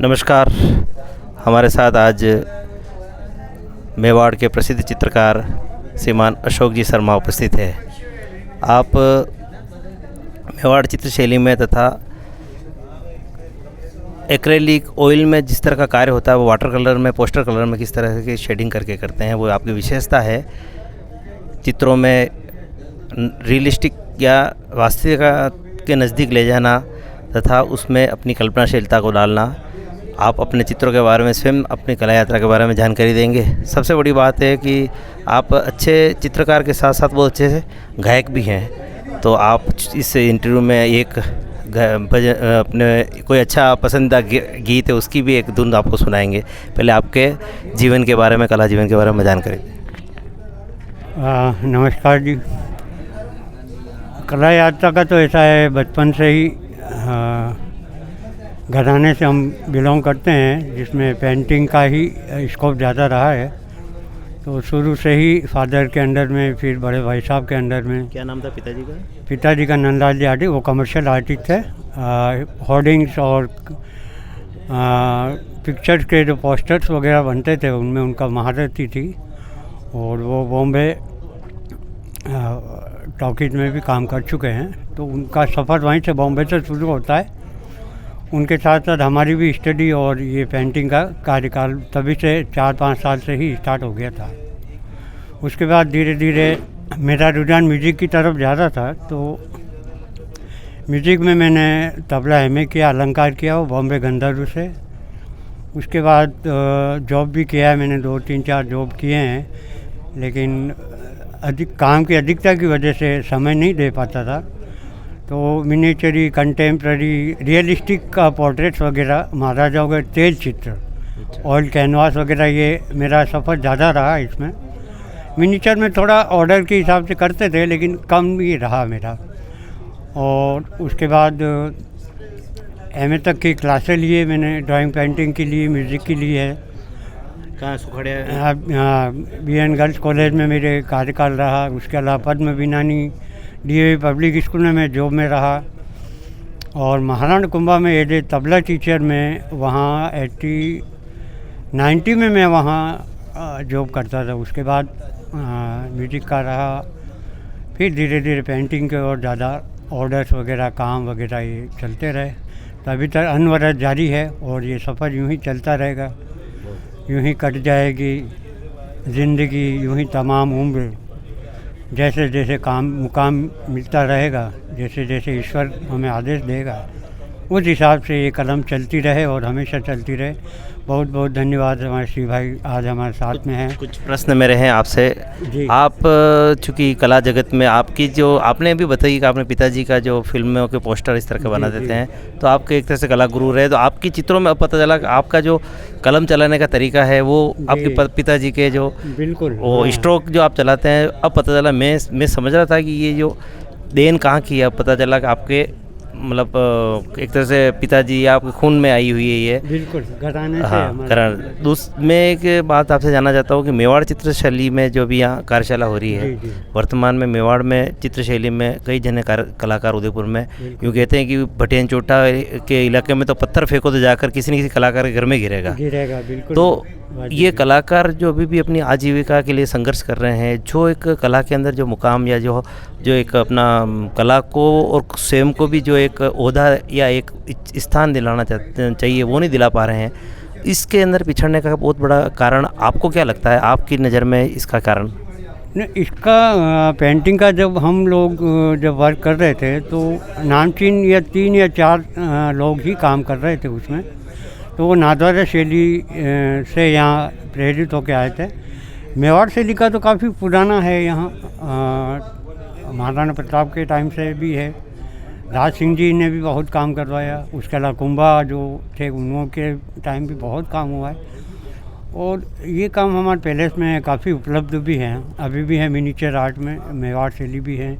नमस्कार। हमारे साथ आज मेवाड़ के प्रसिद्ध चित्रकार श्रीमान अशोक जी शर्मा उपस्थित है। आप मेवाड़ चित्र शैली में तथा एक्रेलिक ऑयल में जिस तरह का कार्य होता है वो वाटर कलर में, पोस्टर कलर में किस तरह की शेडिंग करके करते हैं, वो आपकी विशेषता है। चित्रों में रियलिस्टिक या वास्तविकता के नज़दीक ले जाना तथा उसमें अपनी कल्पनाशीलता को डालना। आप अपने चित्रों के बारे में स्वयं अपनी कला यात्रा के बारे में जानकारी देंगे। सबसे बड़ी बात है कि आप अच्छे चित्रकार के साथ साथ बहुत अच्छे से गायक भी हैं, तो आप इस इंटरव्यू में एक अपने कोई अच्छा पसंदीदा गीत है उसकी भी एक धुन आपको सुनाएंगे। पहले आपके जीवन के बारे में, कला जीवन के बारे में जानकारी दें। नमस्कार जी। कला यात्रा का तो ऐसा है, बचपन से ही घराने से हम बिलोंग करते हैं जिसमें पेंटिंग का ही स्कोप ज़्यादा रहा है। तो शुरू से ही फादर के अंडर में, फिर बड़े भाई साहब के अंडर में। क्या नाम था पिताजी का? पिताजी का नंदलाल जी आर्टिस्ट, वो कमर्शियल आर्टिस्ट थे। होर्डिंग्स और पिक्चर्स के जो पोस्टर्स वगैरह बनते थे उनमें उनका महारत ही थी। और वो बॉम्बे टॉकीज में भी काम कर चुके हैं, तो उनका सफ़र वहीं से बॉम्बे से शुरू होता है। उनके साथ साथ हमारी भी स्टडी और ये पेंटिंग का कार्यकाल तभी से 4-5 साल से ही स्टार्ट हो गया था। उसके बाद धीरे धीरे मेरा रुझान म्यूज़िक की तरफ ज़्यादा था, तो म्यूज़िक में मैंने तबला एमए किया, अलंकार किया वो बॉम्बे गंधर्व से। उसके बाद जॉब भी किया है मैंने, 2-3-4 जॉब किए हैं, लेकिन काम की अधिकता की वजह से समय नहीं दे पाता था। तो मिनिएचरी, कंटेम्प्ररी, रियलिस्टिक का पोर्ट्रेट्स वगैरह, महाराजाओं के तेल चित्र, ऑयल कैनवास वगैरह, ये मेरा सफ़र ज़्यादा रहा इसमें। मिनिएचर में थोड़ा ऑर्डर के हिसाब से करते थे, लेकिन कम ही रहा मेरा। और उसके बाद एमए तक की क्लासें लिए मैंने, ड्राइंग पेंटिंग के लिए, म्यूज़िक के लिए है। कहाँ सुखड़े? BN गर्ल्स कॉलेज में मेरे कार्यकाल रहा। उसके अलावा पद्म विनानी DAV पब्लिक स्कूल में मैं जॉब में रहा। और महाराणा कुंभा में एज ए तबला टीचर में, वहाँ 90 में मैं वहाँ जॉब करता था। उसके बाद म्यूज़िक का रहा, फिर धीरे धीरे पेंटिंग के और ज़्यादा ऑर्डर्स वगैरह, काम वगैरह ये चलते रहे। तो अभी तक अनवरत जारी है और ये सफ़र यूँ ही चलता रहेगा, यूँ ही कट जाएगी ज़िंदगी, यूँ ही तमाम उम्र। जैसे जैसे मुकाम मिलता रहेगा, जैसे जैसे ईश्वर हमें आदेश देगा, उस हिसाब से ये कलम चलती रहे और हमेशा चलती रहे। बहुत बहुत धन्यवाद। हमारे श्री भाई आज हमारे साथ में हैं। कुछ प्रश्न मेरे हैं आपसे जी। आप चूँकि कला जगत में आपकी जो आपने भी बताई कि आपने पिताजी का जो फिल्मों के पोस्टर इस तरह के बना देते हैं, तो आपके एक तरह से कला गुरु रहे। तो आपकी चित्रों में अब पता चला कि आपका जो कलम चलाने का तरीका है वो आपके पिताजी के जो बिल्कुल वो स्ट्रोक जो आप चलाते हैं, अब पता चला। मैं समझ रहा था कि ये जो देन कहाँ की है, अब पता चला कि आपके मतलब एक तरह से पिताजी आपके खून में आई हुई है ये। बिल्कुल घराने से। हाँ, घराने। मैं एक बात आपसे जानना चाहता हूँ कि मेवाड़ चित्र शैली में जो भी यहाँ कार्यशाला हो रही है, वर्तमान में मेवाड़ में चित्र शैली में कई जने कलाकार उदयपुर में यूँ कहते हैं कि भटियान चोटा के इलाके में तो पत्थर फेंको तो जाकर किसी न किसी कलाकार के घर में गिरेगा। बिल्कुल। तो ये कलाकार जो अभी भी अपनी आजीविका के लिए संघर्ष कर रहे हैं, जो एक कला के अंदर जो मुकाम या जो एक अपना कला को और स्वयं को भी जो एक ओहदा या एक स्थान दिलाना चाहिए, वो नहीं दिला पा रहे हैं, इसके अंदर पिछड़ने का बहुत बड़ा कारण आपको क्या लगता है, आपकी नज़र में इसका कारण? इसका पेंटिंग का जब हम लोग जब वर्क कर रहे थे तो नामचीन या 3 या 4 लोग ही काम कर रहे थे उसमें। तो वो नाथद्वारा शैली से यहाँ प्रेरित होकर आए थे। मेवाड़ शैली का तो काफ़ी पुराना है यहाँ, महाराणा प्रताप के टाइम से भी है। राज सिंह जी ने भी बहुत काम करवाया। उसके अलावा कुंभा जो थे उनके टाइम भी बहुत काम हुआ है। और ये काम हमारे पैलेस में काफ़ी उपलब्ध भी हैं, अभी भी है। मिनिएचर आर्ट में मेवाड़ शैली भी है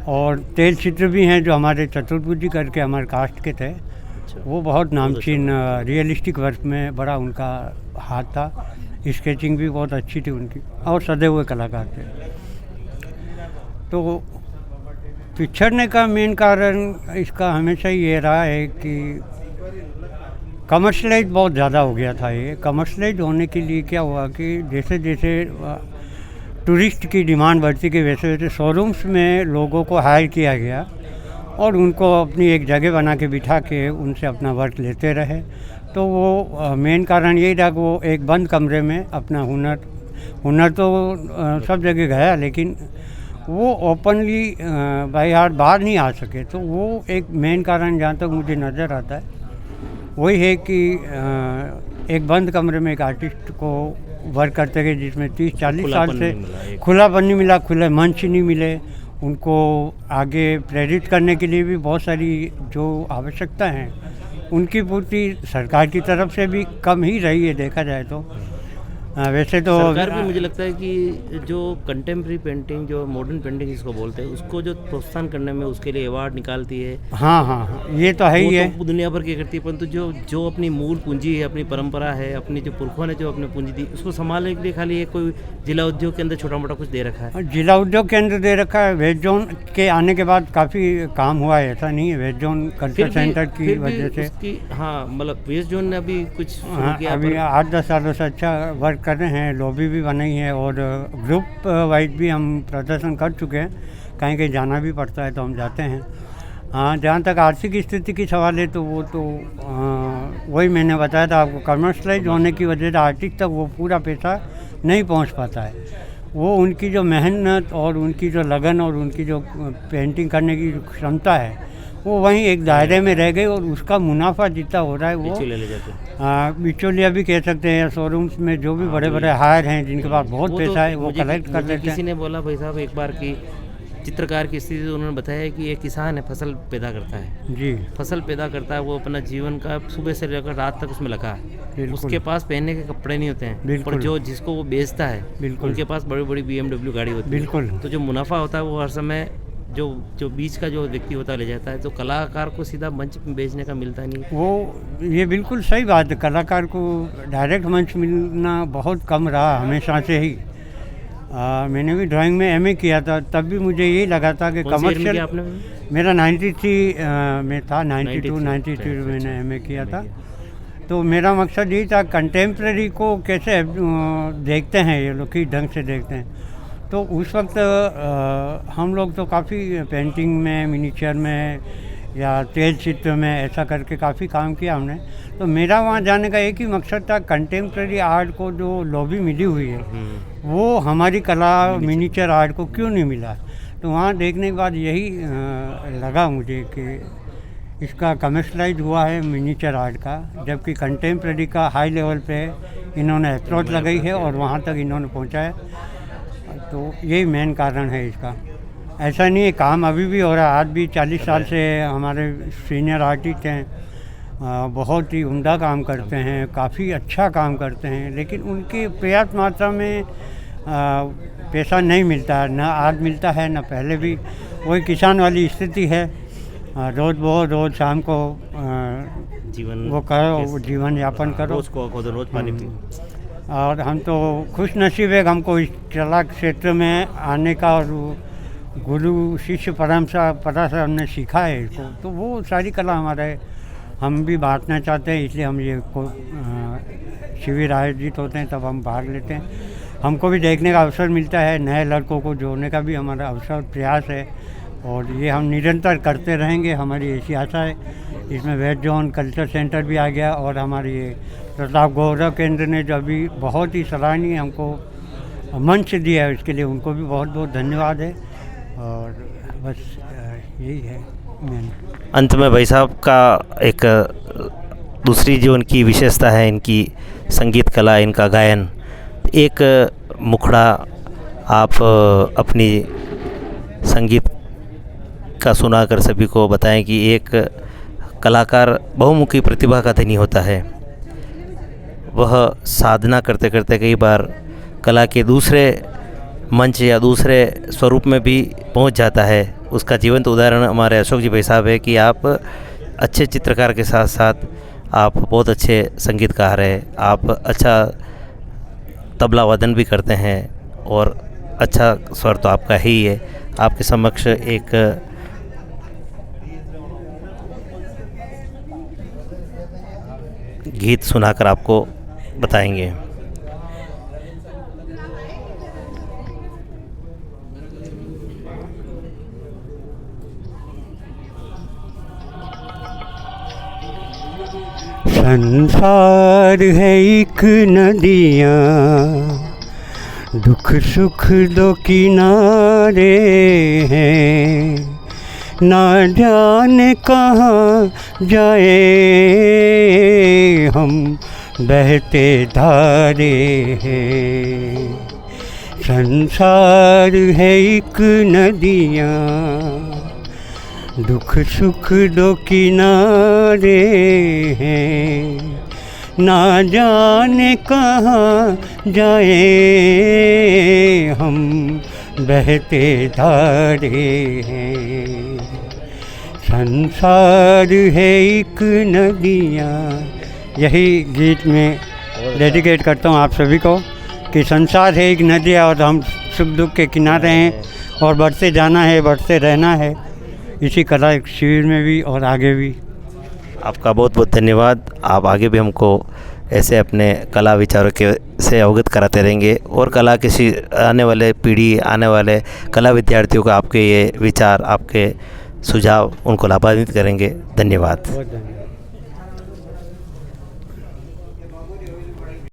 और तेल चित्र भी हैं जो हमारे चतुर्भुजी करके हमारे कास्ट के थे। वो बहुत नामचीन रियलिस्टिक वर्क में बड़ा उनका हाथ था। स्केचिंग भी बहुत अच्छी थी उनकी और सदे हुए कलाकार थे। तो पिछड़ने का मेन कारण इसका हमेशा ये रहा है कि कमर्शलाइज बहुत ज़्यादा हो गया था। ये कमर्शलाइज होने के लिए क्या हुआ कि जैसे जैसे टूरिस्ट की डिमांड बढ़ती गई वैसे वैसे शोरूम्स में लोगों को हायर किया गया और उनको अपनी एक जगह बना के बिठा के उनसे अपना वर्क लेते रहे। तो वो मेन कारण यही था कि वो एक बंद कमरे में अपना हुनर तो सब जगह गया, लेकिन वो ओपनली बाई हार्ट बाहर नहीं आ सके। तो वो एक मेन कारण जहाँ तक मुझे नज़र आता है वही है कि एक बंद कमरे में एक आर्टिस्ट को वर्क करते गए जिसमें 30-40 साल से खुलापन नहीं मिला, खुले मंच नहीं मिले। उनको आगे प्रेरित करने के लिए भी बहुत सारी जो आवश्यकता हैं उनकी पूर्ति सरकार की तरफ से भी कम ही रही है देखा जाए तो। वैसे तो सरकार भी मुझे लगता है कि जो कंटेम्प्रेरी पेंटिंग, जो मॉडर्न पेंटिंग जिसको बोलते हैं, उसको जो प्रोत्साहन करने में उसके लिए अवार्ड निकालती है। हाँ, ये तो है ही है। तो दुनिया भर की करती है, परंतु जो अपनी मूल पूंजी है, अपनी परंपरा है, अपनी जो पुरखों ने जो अपनी पूंजी दी, उसको संभालने के लिए खाली एक कोई जिला उद्योग के अंदर छोटा मोटा कुछ दे रखा है। जिला उद्योग के अंदर दे रखा है। वेस्ट जोन के आने के बाद काफ़ी काम हुआ है, ऐसा नहीं है। वेस्ट जोन कल्चर सेंटर की वजह से हाँ, मतलब वेस्ट जोन ने अभी कुछ अभी 8-10 सालों से अच्छा वर्क कर रहे हैं। लॉबी भी बनाई है और ग्रुप वाइज भी हम प्रदर्शन कर चुके हैं। कहीं कहीं जाना भी पड़ता है तो हम जाते हैं। हाँ, जहाँ तक आर्थिक स्थिति की सवाल है तो वो तो वही मैंने बताया था आपको, कमर्शलाइज होने की वजह से आर्टिस्ट तक वो पूरा पैसा नहीं पहुँच पाता है। वो उनकी जो मेहनत और उनकी जो लगन और उनकी जो पेंटिंग करने की क्षमता है वो वहीं एक दायरे में रह गई और उसका मुनाफा जितना हो रहा है वो बिचौलिया भी कह सकते हैं। शोरूम्स में जो भी बड़े बड़े हायर हैं जिनके पास बहुत पैसा है वो कलेक्ट कर लेते हैं। किसी ने बोला भाई साहब एक बार की चित्रकार की स्थिति, उन्होंने बताया कि एक किसान है, फसल पैदा करता है जी, फसल पैदा करता है, वो अपना जीवन का सुबह से लेकर रात तक उसमें लगा है। उसके पास पहनने के कपड़े नहीं होते हैं, पर जो जिसको वो बेचता है उनके पास बड़ी बड़ी BMW गाड़ी होती है। बिल्कुल। तो जो मुनाफा होता है वो हर समय जो बीच का जो व्यक्ति होता है ले जाता है। तो कलाकार को सीधा मंच बेचने का मिलता नहीं। वो ये बिल्कुल सही बात है। कलाकार को डायरेक्ट मंच मिलना बहुत कम रहा हमेशा से ही। मैंने भी ड्राइंग में MA किया था, तब भी मुझे यही लगा था कि कमर्शियल, मेरा 93 में था, 92-93 मैंने MA किया था। तो मेरा मकसद यही था कंटेम्प्रेरी को कैसे देखते हैं ये लोग, किस ढंग से देखते हैं। तो उस वक्त हम लोग तो काफ़ी पेंटिंग में, मिनीचर में या तेज चित्र में ऐसा करके काफ़ी काम किया हमने। तो मेरा वहाँ जाने का एक ही मकसद था, कंटेम्प्रेरी आर्ट को जो लॉबी मिली हुई है वो हमारी कला मिनीचर आर्ट को क्यों नहीं मिला। तो वहाँ देखने के बाद यही लगा मुझे कि इसका कमर्शलाइज हुआ है मिनीचर आर्ट का, जबकि कंटेम्प्रेरी का हाई लेवल पे इन्होंने अप्रोच लगाई है और वहाँ तक इन्होंने पहुँचाया। तो यही मेन कारण है इसका। ऐसा नहीं है, काम अभी भी हो रहा है। आज भी 40 साल से हमारे सीनियर आर्टिस्ट हैं, बहुत ही उम्दा काम करते हैं, काफ़ी अच्छा काम करते हैं, लेकिन उनकी पर्याप्त मात्रा में पैसा नहीं मिलता है। ना आज मिलता है ना पहले भी। वही किसान वाली स्थिति है, रोज़ रोज़ शाम को जीवन वो करो, जीवन यापन करो, रोज़ पानी पियो। और हम तो खुश नसीब है हमको इस कला क्षेत्र में आने का, और गुरु शिष्य परंपरा से हमने सीखा है इसको। तो वो सारी कला हमारे हम भी बांटना चाहते हैं, इसलिए हम ये शिविर आयोजित होते हैं तब हम भाग लेते हैं। हमको भी देखने का अवसर मिलता है, नए लड़कों को जोड़ने का भी हमारा अवसर प्रयास है और ये हम निरंतर करते रहेंगे, हमारी ऐसी आशा है। इसमें वेस्ट जोन कल्चर सेंटर भी आ गया और हमारी ये प्रताप गौरव केंद्र ने जो अभी बहुत ही सराहनीय हमको मंच दिया है, उसके लिए उनको भी बहुत बहुत धन्यवाद है। और बस यही है मैंने। अंत में भाई साहब का एक दूसरी जो इनकी विशेषता है, इनकी संगीत कला, इनका गायन, एक मुखड़ा आप अपनी संगीत का सुनाकर सभी को बताएं कि एक कलाकार बहुमुखी प्रतिभा का धनी होता है। वह साधना करते करते कई बार कला के दूसरे मंच या दूसरे स्वरूप में भी पहुंच जाता है। उसका जीवंत उदाहरण हमारे अशोक जी भाई साहब है कि आप अच्छे चित्रकार के साथ साथ आप बहुत अच्छे संगीतकार हैं, आप अच्छा तबला वादन भी करते हैं और अच्छा स्वर तो आपका ही है। आपके समक्ष एक गीत सुनाकर आपको बताएंगे। संसार है एक नदियाँ, दुख सुख दो किनारे हैं, ना जाने कहाँ जाए हम बहते धारे हैं। संसार है एक नदियाँ, दुख सुख दो किनारे हैं, ना जाने कहाँ जाए हम बहते धारे हैं। संसार है एक नदियाँ। यही गीत में डेडिकेट करता हूँ आप सभी को कि संसार है एक नदियाँ और हम सुख दुख के किनारे हैं और बढ़ते जाना है, बढ़ते रहना है, इसी कला शिविर में भी और आगे भी। आपका बहुत बहुत धन्यवाद। आप आगे भी हमको ऐसे अपने कला विचारों के से अवगत कराते रहेंगे और कला किसी आने वाले पीढ़ी, आने वाले कला विद्यार्थियों को आपके ये विचार, आपके सुझाव उनको लाभान्वित करेंगे। धन्यवाद। बहुत धन्यवाद।